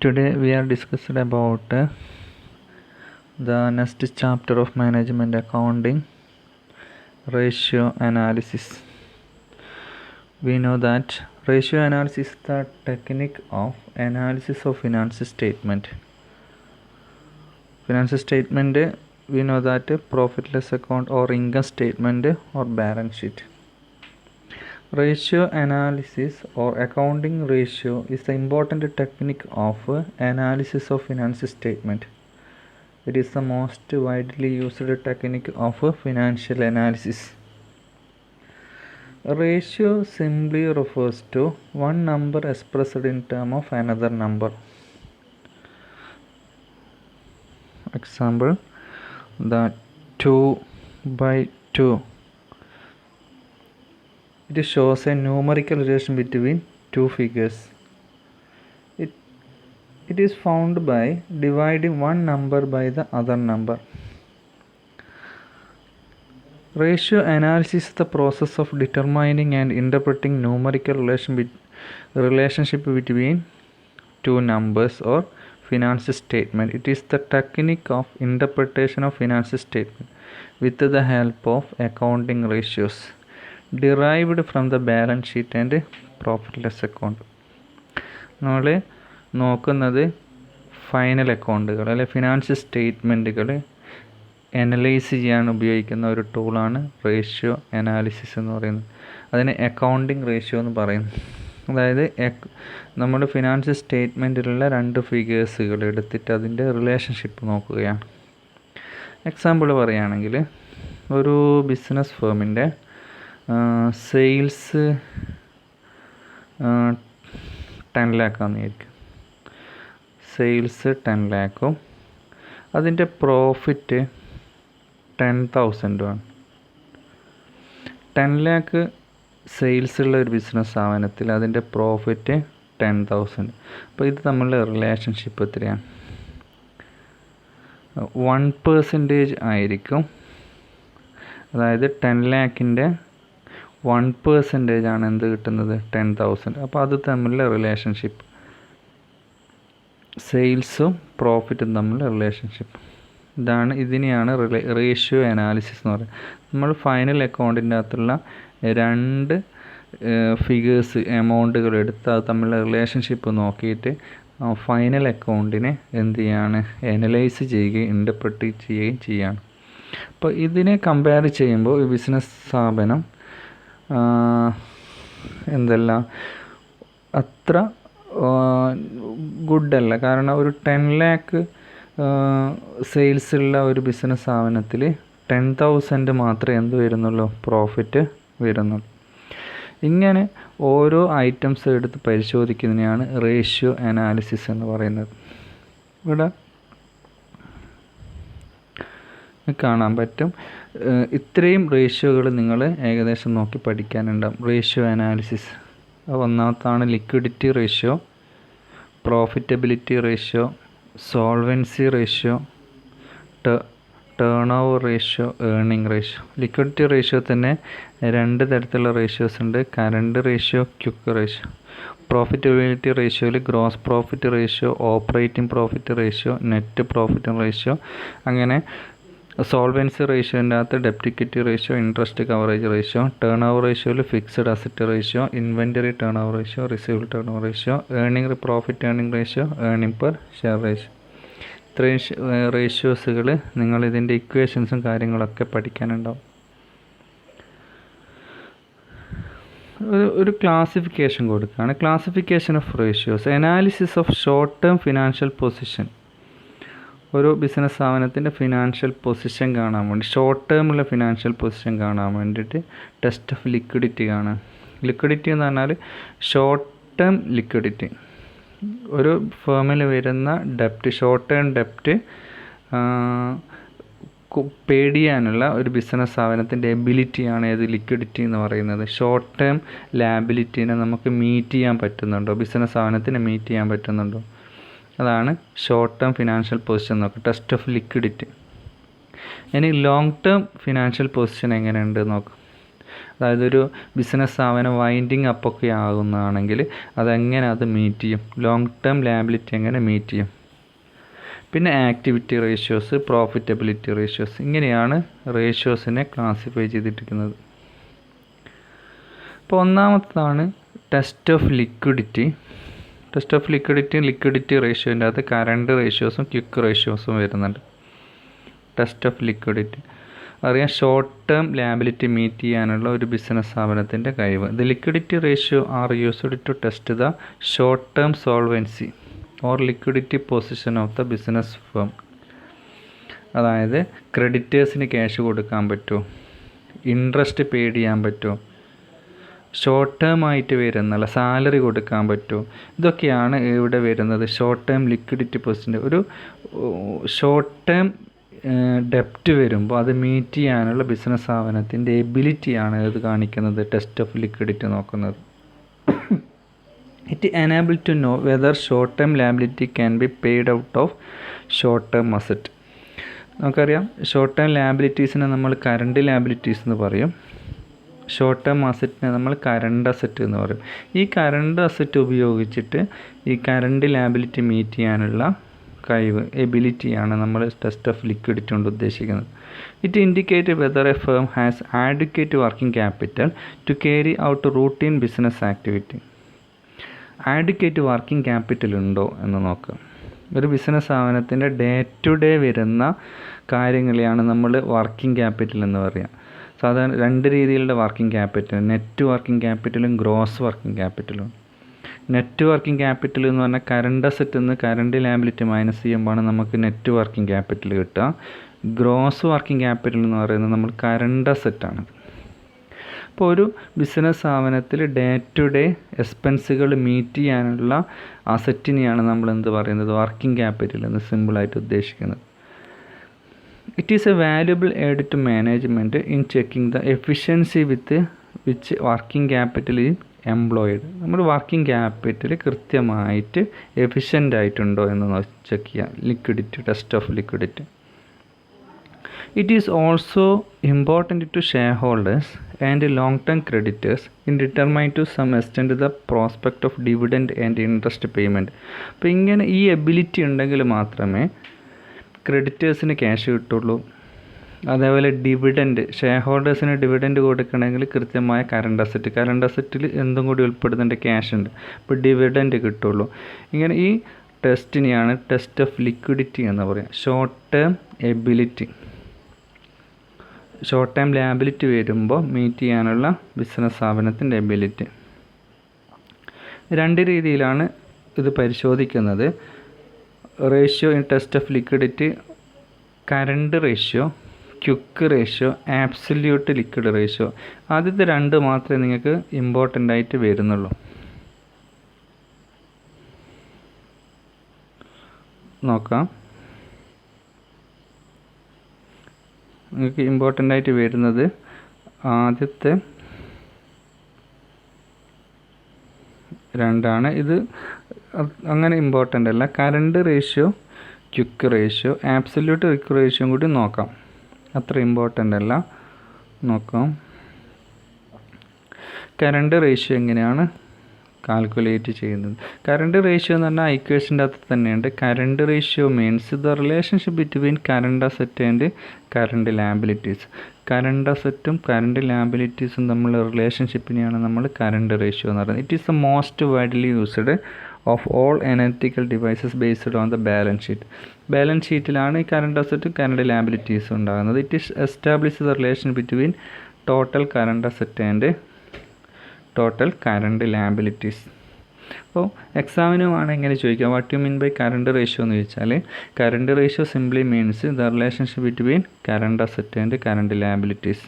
Today we are discussing about the next chapter of management accounting, ratio analysis. We know that ratio analysis is the technique of analysis of financial statement. Financial statement, we know that profit-less account or income statement or balance sheet. Ratio analysis or accounting ratio is the important technique of analysis of financial statement. It is the most widely used technique of financial analysis. A ratio simply refers to one number expressed in terms of another number. Example, the 2/2. It shows a numerical relation between two figures. It is found by dividing one number by the other number. Ratio analysis is the process of determining and interpreting numerical relationship between two numbers or financial statement. It is the technique of interpretation of financial statement with the help of accounting ratios derived from the balance sheet and profit-less account. നമ്മൾ നോക്കുന്നത് final അക്കൗണ്ടുകൾ അല്ലെ financial സ്റ്റേറ്റ്മെൻറ്റുകൾ analyse ചെയ്യാൻ ഉപയോഗിക്കുന്ന ഒരു ടൂളാണ് ratio analysis എന്ന് പറയുന്നത്. അതിന് അക്കൗണ്ടിങ് റേഷ്യോ എന്ന് പറയുന്നു. അതായത് നമ്മൾ ഫിനാൻഷ്യൽ സ്റ്റേറ്റ്മെൻറ്റിലുള്ള രണ്ട് ഫിഗേഴ്സുകൾ എടുത്തിട്ട് അതിൻ്റെ റിലേഷൻഷിപ്പ് നോക്കുകയാണ്. എക്സാമ്പിൾ പറയുകയാണെങ്കിൽ ഒരു ബിസിനസ് ഫേമിൻ്റെ സെയിൽസ് 10 ലാക്കാന്ന് വിചാരിക്കും. സെയിൽസ് 10 ലാക്കും അതിൻ്റെ പ്രോഫിറ്റ് 10,000 ആണ്. 10 ലാക്ക് സെയിൽസ് ഉള്ള ഒരു ബിസിനസ് സ്ഥാപനത്തിൽ അതിൻ്റെ പ്രോഫിറ്റ് 10,000. അപ്പോൾ ഇത് തമ്മിലുള്ള റിലേഷൻഷിപ്പ് എത്രയാണ്? 1% ആയിരിക്കും. അതായത് 10 ലാക്കിൻ്റെ 1% ആണ് എന്ത് കിട്ടുന്നത്? 10,000. അപ്പോൾ അത് തമ്മിലുള്ള റിലേഷൻഷിപ്പ്, സെയിൽസും പ്രോഫിറ്റും തമ്മിലുള്ള റിലേഷൻഷിപ്പ്, ഇതിനെയാണ് റേഷ്യോ അനാലിസിസ് എന്ന് പറയുന്നത്. നമ്മൾ ഫൈനൽ അക്കൗണ്ടിൻ്റെ അകത്തുള്ള രണ്ട് ഫിഗേഴ്സ് എമൗണ്ടുകൾ എടുത്ത് അത് തമ്മിലുള്ള റിലേഷൻഷിപ്പ് നോക്കിയിട്ട് ഫൈനൽ അക്കൗണ്ടിനെ എന്ത് ചെയ്യാണ്? അനലൈസ് ചെയ്യുകയും ഇൻ്റർപ്രറ്റ് ചെയ്യുകയും ചെയ്യാണ്. അപ്പോൾ ഇതിനെ കമ്പയർ ചെയ്യുമ്പോൾ ഈ ബിസിനസ് സ്ഥാപനം അത്ര ഗുഡല്ല. കാരണം ഒരു 10 ലാക്ക് സെയിൽസ് ഉള്ള ഒരു ബിസിനസ് സ്ഥാപനത്തിൽ 10,000 മാത്രമേ എന്ത് വരുന്നുള്ളൂ? പ്രോഫിറ്റ് വരുന്നുള്ളൂ. ഇങ്ങനെ ഓരോ ഐറ്റംസ് എടുത്ത് പരിശോധിക്കുന്നതിനെയാണ് റേഷ്യോ അനാലിസിസ് എന്ന് പറയുന്നത്. ഇവിടെ കാണാൻ പറ്റും. ഇത്രയും റേഷ്യോകൾ നിങ്ങൾ ഏകദേശം നോക്കി പഠിക്കാനുണ്ടാവും. റേഷ്യോ അനാലിസിസ് ഒന്നാമത്താണ് liquidity ratio, profitability ratio, solvency ratio, turnover ratio, earning ratio. Liquidity ratio തന്നെ രണ്ട് തരത്തിലുള്ള റേഷ്യോസ് ഉണ്ട്. Current ratio, quick ratio. Profitability റേഷ്യോയിൽ gross profit ratio, operating profit ratio, net profit ratio. അങ്ങനെ സോൾവൻസി റേഷ്യോൻ്റെ അകത്ത് ഡെപ്റ്റ് equity ratio, interest coverage ratio. Turnover റേഷ്യോയിൽ fixed asset ratio, inventory turnover ratio, receivable turnover ratio, profit earning ratio, earning per share ratio. ഇത്രയും റേഷ്യോസുകൾ നിങ്ങൾ ഇതിൻ്റെ ഇക്വേഷൻസും കാര്യങ്ങളൊക്കെ പഠിക്കാനുണ്ടാവും. ഒരു ക്ലാസിഫിക്കേഷൻ കൊടുക്കുകയാണ്. Classification of ratios. Analysis of short term financial position. ഒരു business സ്ഥാപനത്തിൻ്റെ financial position കാണാൻ വേണ്ടി, ഷോർട്ട് ടേമുള്ള ഫിനാൻഷ്യൽ പൊസിഷൻ കാണാൻ വേണ്ടിയിട്ട് ടെസ്റ്റ് ഓഫ് ലിക്വിഡിറ്റി കാണാം. ലിക്വിഡിറ്റി എന്ന് പറഞ്ഞാൽ ഷോർട്ട് ടേം ലിക്വിഡിറ്റി. ഒരു ഫേമിൽ വരുന്ന ഡെപ്റ്റ്, ഷോർട്ട് ടേം ഡെപ്റ്റ് പേഡ് ചെയ്യാനുള്ള ഒരു ബിസിനസ് സ്ഥാപനത്തിൻ്റെ എബിലിറ്റിയാണ് ഏത് ലിക്വിഡിറ്റി എന്ന് പറയുന്നത്. ഷോർട്ട് ടേം ലാബിലിറ്റീനെ നമുക്ക് മീറ്റ് ചെയ്യാൻ പറ്റുന്നുണ്ടോ? ബിസിനസ് സ്ഥാപനത്തിന് മീറ്റ് ചെയ്യാൻ പറ്റുന്നുണ്ടോ? അതാണ് ഷോർട്ട് ടേം ഫിനാൻഷ്യൽ പൊസിഷൻ നോക്കുക, ടെസ്റ്റ് ഓഫ് ലിക്വിഡിറ്റി. ഇനി ലോങ് ടേം ഫിനാൻഷ്യൽ പൊസിഷൻ എങ്ങനെയുണ്ട് നോക്കും. അതായത് ഒരു ബിസിനസ് സ്ഥാപനം വൈൻഡിങ് അപ്പൊക്കെ ആകുന്നതാണെങ്കിൽ അതെങ്ങനെ അത് മീറ്റ് ചെയ്യും, ലോങ് ടേം ലാബിലിറ്റി എങ്ങനെ മീറ്റ് ചെയ്യും. പിന്നെ ആക്ടിവിറ്റി റേഷ്യോസ്, പ്രോഫിറ്റബിലിറ്റി റേഷ്യോസ്, ഇങ്ങനെയാണ് റേഷ്യോസിനെ ക്ലാസിഫൈ ചെയ്തിരിക്കുന്നത്. അപ്പോൾ ഒന്നാമത്തതാണ് test of liquidity. Test of liquidity റേഷ്യോൻ്റെ അകത്ത് കറണ്ട് റേഷ്യോസും ക്വിക്ക് റേഷ്യോസും വരുന്നുണ്ട്. ടെസ്റ്റ് ഓഫ് ലിക്വിഡിറ്റി അറിയാം, ഷോർട്ട് ടേം ലാബിലിറ്റി മീറ്റ് ചെയ്യാനുള്ള ഒരു ബിസിനസ് സ്ഥാപനത്തിൻ്റെ കഴിവ്. The liquidity ratio are used to test the short term solvency or liquidity position of the business firm. അതായത് ക്രെഡിറ്റേഴ്സിന് ക്യാഷ് കൊടുക്കാൻ പറ്റുമോ, ഇൻട്രസ്റ്റ് പെയ്ഡ് ചെയ്യാൻ പറ്റുമോ, ഷോർട്ട് ടേം ആയിട്ട് വരുന്നല്ല സാലറി കൊടുക്കാൻ പറ്റുമോ, ഇതൊക്കെയാണ് ഇവിടെ വരുന്നത് ഷോർട്ട് ടേം ലിക്വിഡിറ്റി പൊസിഷൻ്റെ. ഒരു ഷോർട്ട് ടേം ഡെപ്റ്റ് വരുമ്പോൾ അത് മീറ്റ് ചെയ്യാനുള്ള ബിസിനസ് സ്ഥാപനത്തിൻ്റെ എബിലിറ്റിയാണ് ഇത് കാണിക്കുന്നത്, ടെസ്റ്റ് ഓഫ് ലിക്വിഡിറ്റി നോക്കുന്നത്. It enable to know whether short term liability can be paid out of short term asset. നമുക്കറിയാം ഷോർട്ട് ടേം ലാബിലിറ്റീസിനെ നമ്മൾ കറണ്ട് ലാബിലിറ്റീസ് എന്ന് പറയും, ഷോർട്ട് ടേം അസറ്റിനെ നമ്മൾ കറണ്ട് അസറ്റ് എന്ന് പറയും. ഈ കറണ്ട് അസറ്റ് ഉപയോഗിച്ചിട്ട് ഈ കറണ്ട് ലാബിലിറ്റി മീറ്റ് ചെയ്യാനുള്ള കഴിവ്, എബിലിറ്റിയാണ് നമ്മൾ ടെസ്റ്റ് ഓഫ് ലിക്വിഡിറ്റി കൊണ്ട് ഉദ്ദേശിക്കുന്നത്. It indicate whether a firm has adequate working capital to carry out routine business activity. Adequate working capital ഉണ്ടോ എന്ന് നോക്കുക. ഒരു ബിസിനസ് സ്ഥാപനത്തിൻ്റെ ഡേ ടു ഡേ വരുന്ന കാര്യങ്ങളെയാണ് നമ്മൾ വർക്കിംഗ് ക്യാപിറ്റൽ എന്ന് പറയുക. സാധാരണ രണ്ട് രീതിയിലുള്ള വർക്കിംഗ് ക്യാപിറ്റൽ, നെറ്റ് വർക്കിംഗ് ക്യാപിറ്റലും ഗ്രോസ് വർക്കിംഗ് ക്യാപിറ്റലും. നെറ്റ് വർക്കിംഗ് ക്യാപിറ്റൽ എന്ന് പറഞ്ഞാൽ കറണ്ട് അസറ്റ് നിന്ന് കറണ്ട് ലാബിലിറ്റി മൈനസ് ചെയ്യുമ്പോഴാണ് നമുക്ക് നെറ്റ് വർക്കിംഗ് ക്യാപിറ്റൽ കിട്ടുക. ഗ്രോസ് വർക്കിംഗ് ക്യാപിറ്റൽ എന്ന് പറയുന്നത് നമ്മൾ കറണ്ട് അസറ്റാണ്. അപ്പോൾ ഒരു ബിസിനസ് സ്ഥാപനത്തിൽ ഡേ ടു ഡേ എക്സ്പെൻസുകൾ മീറ്റ് ചെയ്യാനുള്ള അസറ്റിനെയാണ് നമ്മൾ എന്ത് പറയുന്നത്, വർക്കിംഗ് ക്യാപിറ്റൽ എന്ന് സിമ്പിളായിട്ട് ഉദ്ദേശിക്കുന്നത്. It is a valuable aid to management in checking the efficiency with which working capital is employed. നമ്മൾ വർക്കിംഗ് ക്യാപിറ്റൽ കൃത്യമായിട്ട് എഫിഷ്യൻ്റ് ആയിട്ടുണ്ടോ എന്ന് ചെക്ക് ചെയ്യാം, liquidity, test of liquidity. It is also important to shareholders and long-term creditors in determining to some extent the prospect of dividend and interest payment. അപ്പോൾ ഇങ്ങനെ ഈ ability ഉണ്ടെങ്കിൽ മാത്രമേ ക്രെഡിറ്റേഴ്സിന് ക്യാഷ് കിട്ടുള്ളൂ. അതേപോലെ ഡിവിഡൻഡ്, ഷെയർ ഹോൾഡേഴ്സിന് ഡിവിഡൻഡ് കൊടുക്കണമെങ്കിൽ കൃത്യമായ കറണ്ട് അസറ്റിൽ എന്തും കൂടി ഉൾപ്പെടുന്നുണ്ട്, ക്യാഷ് ഉണ്ട്, അപ്പോൾ ഡിവിഡൻഡ് കിട്ടുള്ളൂ. ഇങ്ങനെ ഈ ടെസ്റ്റിനെയാണ് ടെസ്റ്റ് ഓഫ് ലിക്വിഡിറ്റി എന്ന് പറയുക. Short term ability, short time liability വരുമ്പോൾ മീറ്റ് ചെയ്യാനുള്ള ബിസിനസ് സ്ഥാപനത്തിൻ്റെ എബിലിറ്റി. രണ്ട് രീതിയിലാണ് ഇത് പരിശോധിക്കുന്നത്. Ratio in test of liquidity, current ratio, quick ratio, absolute liquid ratio. ആദ്യത്തെ രണ്ട് മാത്രമേ നിങ്ങൾക്ക് ഇമ്പോർട്ടൻ്റ് ആയിട്ട് വരുന്നുള്ളൂ. നോക്കാം, നിങ്ങൾക്ക് ഇമ്പോർട്ടൻ്റ് ആയിട്ട് വരുന്നത് ആദ്യത്തെ രണ്ടാണ്. ഇത് അങ്ങനെ ഇമ്പോർട്ടൻ്റ് അല്ല. Current ratio, quick ratio, absolute quick ratio കൂടി നോക്കാം, അത്ര ഇമ്പോർട്ടൻ്റ് അല്ല. നോക്കാം കറണ്ട് റേഷ്യോ എങ്ങനെയാണ് കാൽക്കുലേറ്റ് ചെയ്യുന്നത്. കറണ്ട് റേഷ്യോ എന്ന് പറഞ്ഞാൽ ഇക്വേഷൻ്റെ അകത്ത് തന്നെയുണ്ട്. Current ratio means the relationship between current asset and current liabilities. Current അസറ്റും കറണ്ട് ലാബിലിറ്റീസും തമ്മിലുള്ള റിലേഷൻഷിപ്പിനെയാണ് നമ്മൾ കറണ്ട് റേഷ്യോ എന്ന് പറയുന്നത്. It is the most widely used of all analytical devices based on the balance sheet. Balance ഷീറ്റിലാണ് ഈ current അസറ്റും കറണ്ട് ലാബിലിറ്റീസും ഉണ്ടാകുന്നത്. It is establish the relation between total current asset and total current liabilities. അപ്പോൾ എക്സാമിനുമാണ് എങ്ങനെ ചോദിക്കുക, what you mean by current ratio എന്ന് ചോദിച്ചാൽ, current ratio simply means the relationship between current asset and current liabilities.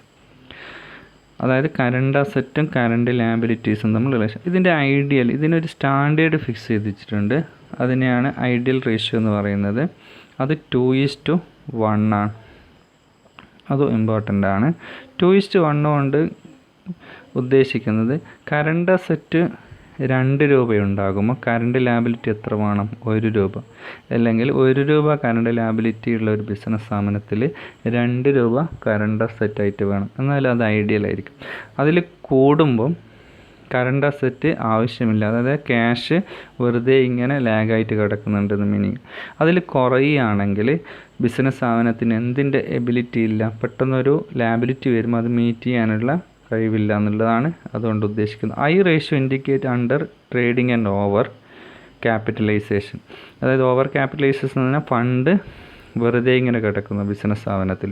അതായത് current അസറ്റും current ലാബിലിറ്റീസും നമ്മൾ റിലേഷൻ. ഇതിൻ്റെ ഐഡിയൽ, ഇതിനൊരു സ്റ്റാൻഡേർഡ് ഫിക്സ് ചെയ്ത് വെച്ചിട്ടുണ്ട്, അതിനെയാണ് ഐഡിയൽ റേഷ്യോ എന്ന് പറയുന്നത്. അത് 2:1 ആണ്. അതും ഇമ്പോർട്ടൻ്റ് ആണ്. 2:1 കൊണ്ട് ഉദ്ദേശിക്കുന്നത് കറണ്ട് അസറ്റ് 2 രൂപയുണ്ടാകുമ്പോൾ കറണ്ട് ലാബിലിറ്റി എത്ര വേണം? 1 രൂപ. അല്ലെങ്കിൽ 1 രൂപ കറണ്ട് ലാബിലിറ്റി ഉള്ള ഒരു ബിസിനസ് സ്ഥാപനത്തിൽ 2 രൂപ കറണ്ട് അസറ്റ് ആയിട്ട് വേണം. എന്നാൽ അത് ഐഡിയൽ ആയിരിക്കും. അതിൽ കൂടുമ്പം കറണ്ട് അസറ്റ് ആവശ്യമില്ല, അതായത് ക്യാഷ് വെറുതെ ഇങ്ങനെ ലാഗായിട്ട് കിടക്കുന്നുണ്ടെന്ന് മീനിങ്. അതിൽ കുറയുകയാണെങ്കിൽ ബിസിനസ് സ്ഥാപനത്തിന് എന്തിൻ്റെ എബിലിറ്റി ഇല്ല, പെട്ടെന്നൊരു ലാബിലിറ്റി വരുമ്പോൾ അത് മീറ്റ് ചെയ്യാനുള്ള കഴിവില്ല എന്നുള്ളതാണ് അതുകൊണ്ട് ഉദ്ദേശിക്കുന്നത്. High ratio indicate under trading and over capitalisation. അതായത് ഓവർ ക്യാപിറ്റലൈസേഷൻ എന്ന് പറഞ്ഞാൽ ഫണ്ട് വെറുതെ ഇങ്ങനെ കിടക്കുന്നു ബിസിനസ് സ്ഥാപനത്തിൽ.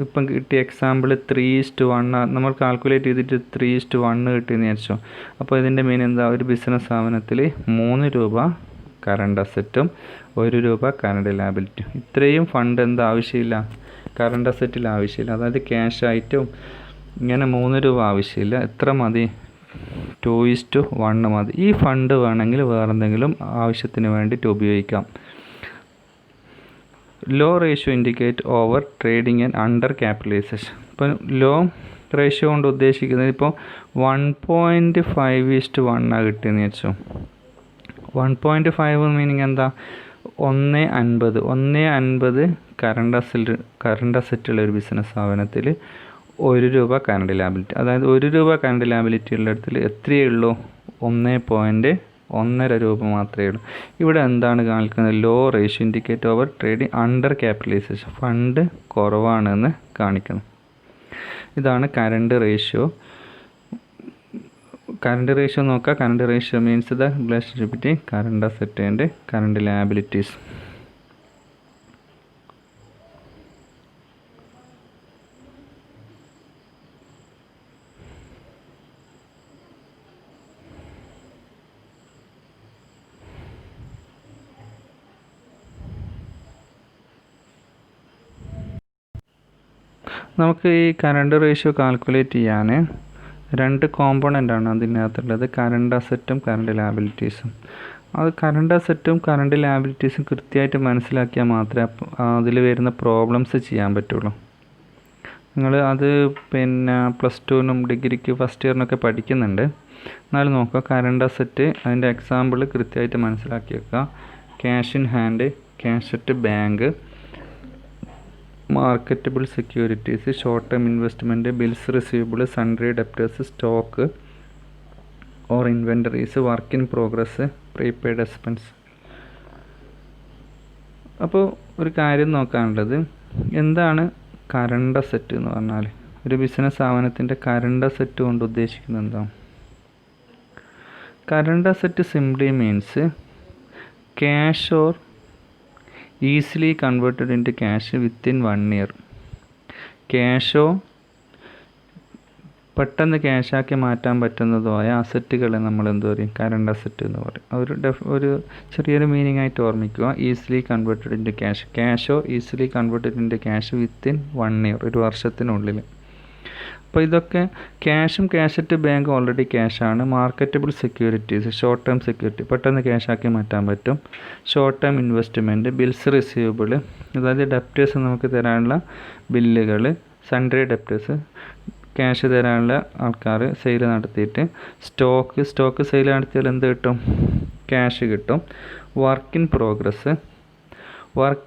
ഇപ്പം കിട്ടിയ എക്സാമ്പിൾ 3:1 നമ്മൾ കാൽക്കുലേറ്റ് ചെയ്തിട്ട് 3:1 കിട്ടിയെന്ന് വിചാരിച്ചോ. അപ്പോൾ ഇതിൻ്റെ മീൻ എന്താ? ഒരു ബിസിനസ് സ്ഥാപനത്തിൽ 3 രൂപ കറണ്ട് അസറ്റും 1 രൂപ കറണ്ട് ലാബിലിറ്റിയും. ഇത്രയും ഫണ്ട് എന്താ ആവശ്യമില്ല? കറണ്ട് അസറ്റിൽ ആവശ്യമില്ല. അതായത് ക്യാഷ് ആയിട്ടും ഇങ്ങനെ 3 രൂപ ആവശ്യമില്ല. എത്ര മതി? 2:1 മതി. ഈ ഫണ്ട് വേണമെങ്കിൽ വേറെന്തെങ്കിലും ആവശ്യത്തിന് വേണ്ടിയിട്ട് ഉപയോഗിക്കാം. Low ratio indicate over trading and under capitalisation. ഇപ്പം ലോ റേഷ്യോ കൊണ്ട് ഉദ്ദേശിക്കുന്നത് ഇപ്പോൾ 1.5:1 കിട്ടിയെന്ന് വെച്ചോ. 1.5 മീനിങ് എന്താ? 1.50 കറണ്ട് അസറ്റുള്ള ഒരു ബിസിനസ് സ്ഥാപനത്തിൽ 1 രൂപ കറണ്ട് ലാബിലിറ്റി. അതായത് 1 രൂപ കറണ്ട് ലാബിലിറ്റി ഉള്ളിടത്തിൽ എത്രയേ ഉള്ളൂ? 1.1 രൂപ മാത്രമേ ഉള്ളൂ. ഇവിടെ എന്താണ് കാണിക്കുന്നത്? Low ratio indicate over trading under capitalisation, fund കുറവാണെന്ന് കാണിക്കുന്നു. ഇതാണ് കറണ്ട് റേഷ്യോ. കറണ്ട് റേഷ്യോ നോക്കുക. Current ratio means the relationship between current asset and current liabilities. നമുക്ക് ഈ കറണ്ട് റേഷ്യോ കാൽക്കുലേറ്റ് ചെയ്യാൻ 2 കോമ്പോണൻ്റാണ് അതിനകത്തുള്ളത്, കറണ്ട് അസറ്റും കറണ്ട് ലാബിലിറ്റീസും. അത് കറണ്ട് അസറ്റും കറണ്ട് ലാബിലിറ്റീസും കൃത്യമായിട്ട് മനസ്സിലാക്കിയാൽ മാത്രമേ അതിൽ വരുന്ന പ്രോബ്ലംസ് ചെയ്യാൻ പറ്റുള്ളൂ. നിങ്ങൾ അത് +2നും ഡിഗ്രിക്ക് ഫസ്റ്റ് ഇയറിനൊക്കെ പഠിക്കുന്നുണ്ട്. എന്നാലും നോക്കുക, കറണ്ട് അസറ്റ് അതിൻ്റെ എക്സാമ്പിൾ കൃത്യമായിട്ട് മനസ്സിലാക്കി വെക്കുക. Cash in hand, cash at bank, marketable securities, short term investment, bills receivable, sundry debtors, stock or inventories, work in progress, prepaid expense. അപ്പോൾ ഒരു കാര്യം നോക്കാനുള്ളത്, എന്താണ് കറണ്ട് അസറ്റ് എന്ന് പറഞ്ഞാൽ? ഒരു ബിസിനസ് സ്ഥാപനത്തിൻ്റെ കറണ്ട് അസറ്റ് കൊണ്ട് ഉദ്ദേശിക്കുന്നത് എന്താ? Current asset simply means cash or easily converted into cash within 1 year. ക്യാഷോ പെട്ടെന്ന് ക്യാഷാക്കി മാറ്റാൻ പറ്റുന്നതുമായ അസറ്റുകളെ നമ്മൾ എന്ത് പറയും? കറണ്ട് അസറ്റ് എന്ന് പറയും. ഒരു ചെറിയൊരു മീനിങ് ആയിട്ട് ഓർമ്മിക്കുക. ഈസിലി കൺവേർട്ടഡ് ഇൻറ്റു ക്യാഷ്, ക്യാഷോ easily converted into cash within 1 year, ഒരു വർഷത്തിനുള്ളിൽ. അപ്പോൾ ഇതൊക്കെ ക്യാഷും ക്യാഷ് അറ്റ് ബാങ്ക് ഓൾറെഡി ക്യാഷാണ്. Marketable securities, short term security, പെട്ടെന്ന് ക്യാഷാക്കി മാറ്റാൻ പറ്റും. Short term investment, bills receivable, അതായത് ഡെപ്റ്റേഴ്സ് നമുക്ക് തരാനുള്ള ബില്ലുകൾ, സൺഡ്രി ഡെപ്റ്റേഴ്സ്, ക്യാഷ് തരാനുള്ള ആൾക്കാർ സെയിൽ നടത്തിയിട്ട്, സ്റ്റോക്ക് സെയിൽ നടത്തിയാൽ എന്ത് കിട്ടും? ക്യാഷ് കിട്ടും. വർക്ക്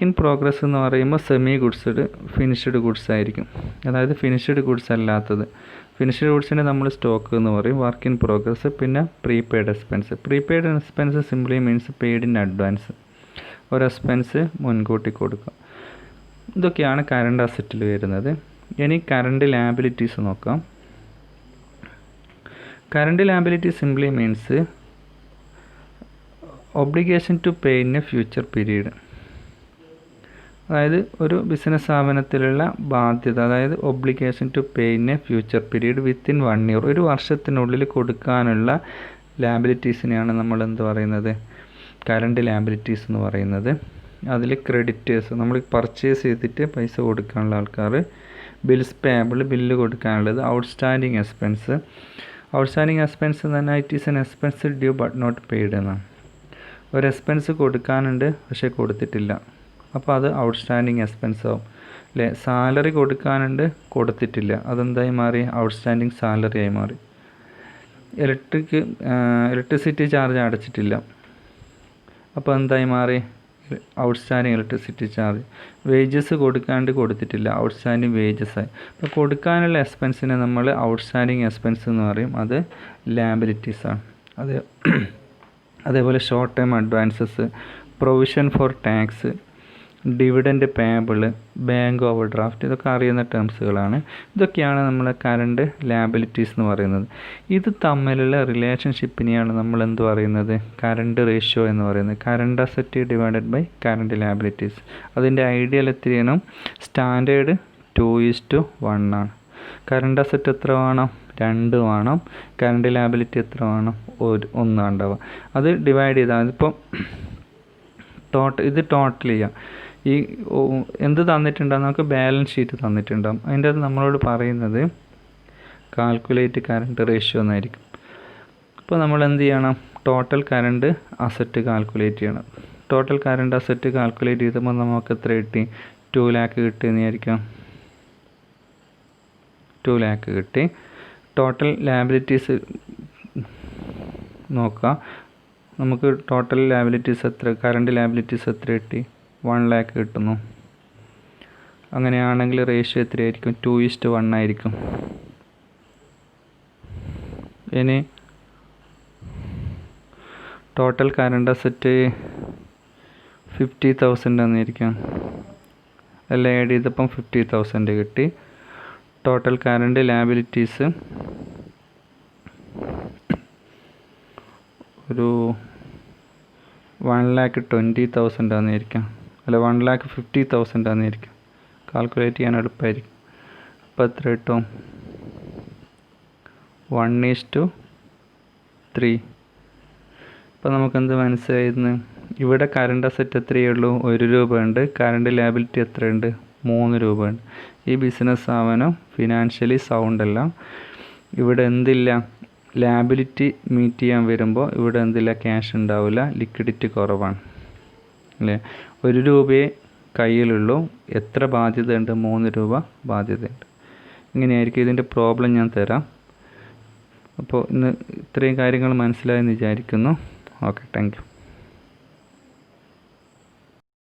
ഇൻ പ്രോഗ്രസ് എന്ന് പറയുമ്പോൾ സെമി ഗുഡ്സ്ഡ്, ഫിനിഷ്ഡ് ഗുഡ്സ് ആയിരിക്കും. അതായത് ഫിനിഷ്ഡ് ഗുഡ്സ് അല്ലാത്തത്. ഫിനിഷ്ഡ് ഗുഡ്സിനെ നമ്മൾ സ്റ്റോക്ക് എന്ന് പറയും. Work in progress. പിന്നെ prepaid expense simply means paid in advance, ഒരു എക്സ്പെൻസ് മുൻകൂട്ടി കൊടുക്കുക. ഇതൊക്കെയാണ് കറണ്ട് അസറ്റിൽ വരുന്നത്. ഇനി കറണ്ട് ലാബിലിറ്റീസ് നോക്കാം. Current liability simply means obligation to pay in a future period. അതായത് ഒരു ബിസിനസ് സ്ഥാപനത്തിലുള്ള ബാധ്യത, അതായത് obligation to pay in a future period within 1 year, ഒരു വർഷത്തിനുള്ളിൽ കൊടുക്കാനുള്ള ലാബിലിറ്റീസിനെയാണ് നമ്മൾ എന്ത് പറയുന്നത്? കറണ്ട് ലാബിലിറ്റീസ് എന്ന് പറയുന്നത്. അതിൽ ക്രെഡിറ്റേഴ്സ്, നമ്മൾ പർച്ചേസ് ചെയ്തിട്ട് പൈസ കൊടുക്കാനുള്ള ആൾക്കാർ, ബിൽസ് പേയബിൾ, ബില്ല് കൊടുക്കാനുള്ളത്, ഔട്ട്സ്റ്റാൻഡിങ് എക്സ്പെൻസ് എന്ന് പറഞ്ഞാൽ it is an expense due but not paid എന്നാണ്. ഒരു എക്സ്പെൻസ് കൊടുക്കാനുണ്ട് പക്ഷേ കൊടുത്തിട്ടില്ല, അപ്പോൾ അത് ഔട്ട്സ്റ്റാൻഡിങ് എക്സ്പെൻസ് ആവും അല്ലേ. സാലറി കൊടുക്കാനുണ്ട്, കൊടുത്തിട്ടില്ല, അതെന്തായി മാറി? ഔട്ട്സ്റ്റാൻഡിങ് സാലറി ആയി മാറി. ഇലക്ട്രിസിറ്റി ചാർജ് അടച്ചിട്ടില്ല. അപ്പോൾ എന്തായി മാറി? Outstanding electricity charge. വേജസ് കൊടുത്തിട്ടില്ല, ഔട്ട്സ്റ്റാൻഡിങ് വേജസായി. അപ്പോൾ കൊടുക്കാനുള്ള എക്സ്പെൻസിനെ നമ്മൾ ഔട്ട്സ്റ്റാൻഡിങ് എക്സ്പെൻസ് എന്ന് പറയും. അത് ലാബിലിറ്റീസാണ്. അതേപോലെ short time advances, provision for tax, dividend payable, bank over draft, ഇതൊക്കെ അറിയുന്ന ടേംസുകളാണ്. ഇതൊക്കെയാണ് നമ്മളെ കറണ്ട് ലാബിലിറ്റീസ് എന്ന് പറയുന്നത്. ഇത് തമ്മിലുള്ള റിലേഷൻഷിപ്പിനെയാണ് നമ്മൾ എന്ത് പറയുന്നത്? കറണ്ട് റേഷ്യോ എന്ന് പറയുന്നത്. Current asset divided by current liabilities. അതിൻ്റെ ഐഡിയൽ എത്രയാണ്? സ്റ്റാൻഡേർഡ് 2:1 ആണ്. കറണ്ട് അസറ്റ് എത്ര വേണം? 2 വേണം. കറണ്ട് ലാബിലിറ്റി എത്ര വേണം? 1 ഉണ്ടാവുക. അത് ഡിവൈഡ് ചെയ്താൽ ഇപ്പോൾ ഇത് ടോട്ടൽ ചെയ്യാം. ഈ എന്ത് തന്നിട്ടുണ്ടാകും? നമുക്ക് ബാലൻസ് ഷീറ്റ് തന്നിട്ടുണ്ടാകും. അതിൻ്റെ അത് നമ്മളോട് പറയുന്നത് കാൽക്കുലേറ്റ് കറണ്ട് റേഷ്യോ എന്നായിരിക്കും. അപ്പോൾ നമ്മൾ എന്ത് ചെയ്യണം? ടോട്ടൽ കറണ്ട് അസറ്റ് കാൽക്കുലേറ്റ് ചെയ്യണം. ടോട്ടൽ കറണ്ട് അസറ്റ് കാൽക്കുലേറ്റ് ചെയ്തപ്പോൾ നമുക്ക് എത്ര കിട്ടി? 2 lakh കിട്ടിയെന്നായിരിക്കാം. 2 lakh കിട്ടി. ടോട്ടൽ ലാബിലിറ്റീസ് നോക്കാം. നമുക്ക് ടോട്ടൽ ലാബിലിറ്റീസ് എത്ര, കറണ്ട് ലാബിലിറ്റീസ് എത്ര കിട്ടി? 1 lakh കിട്ടുന്നു. അങ്ങനെയാണെങ്കിൽ റേഷ്യോ എത്രയായിരിക്കും? 2:1 ആയിരിക്കും. ഇനി ടോട്ടൽ കറണ്ട് അസറ്റ് 50,000 എന്നായിരിക്കാം. എല്ലാം ആഡ് ചെയ്തപ്പം 50,000 കിട്ടി. ടോട്ടൽ കറണ്ട് ലാബിലിറ്റീസ് ഒരു 1,20,000 ആണെന്നിരിക്കാം. അല്ല, 1,50,000 ആണെന്നിരിക്കാം. കാൽക്കുലേറ്റ് ചെയ്യാൻ എളുപ്പമായിരിക്കും. അപ്പോൾ എത്ര കിട്ടും? 1:3. അപ്പോൾ നമുക്കെന്ത് മനസ്സിലായിരുന്നു? ഇവിടെ കറണ്ട് അസറ്റ് എത്രയേ ഉള്ളൂ? 1 രൂപ ഉണ്ട്. കറണ്ട് ലാബിലിറ്റി എത്രയുണ്ട്? 3 രൂപ ഉണ്ട്. ഈ ബിസിനസ് സ്ഥാപനം ഫിനാൻഷ്യലി സൗണ്ട് അല്ല. ഇവിടെ എന്തില്ല? ലാബിലിറ്റി മീറ്റ് ചെയ്യാൻ വരുമ്പോൾ ഇവിടെ എന്തില്ല? ക്യാഷ് ഉണ്ടാവില്ല, ലിക്വിഡിറ്റി കുറവാണ് അല്ലേ. 1 രൂപയെ കയ്യിലുള്ളൂ. എത്ര ബാധ്യതയുണ്ട്? 3 രൂപ ബാധ്യതയുണ്ട്. ഇങ്ങനെയായിരിക്കും. ഇതിൻ്റെ പ്രോബ്ലം ഞാൻ തരാം. അപ്പോൾ ഇന്ന് ഇത്രയും കാര്യങ്ങൾ മനസ്സിലായെന്ന് വിചാരിക്കുന്നു. Okay, thank you.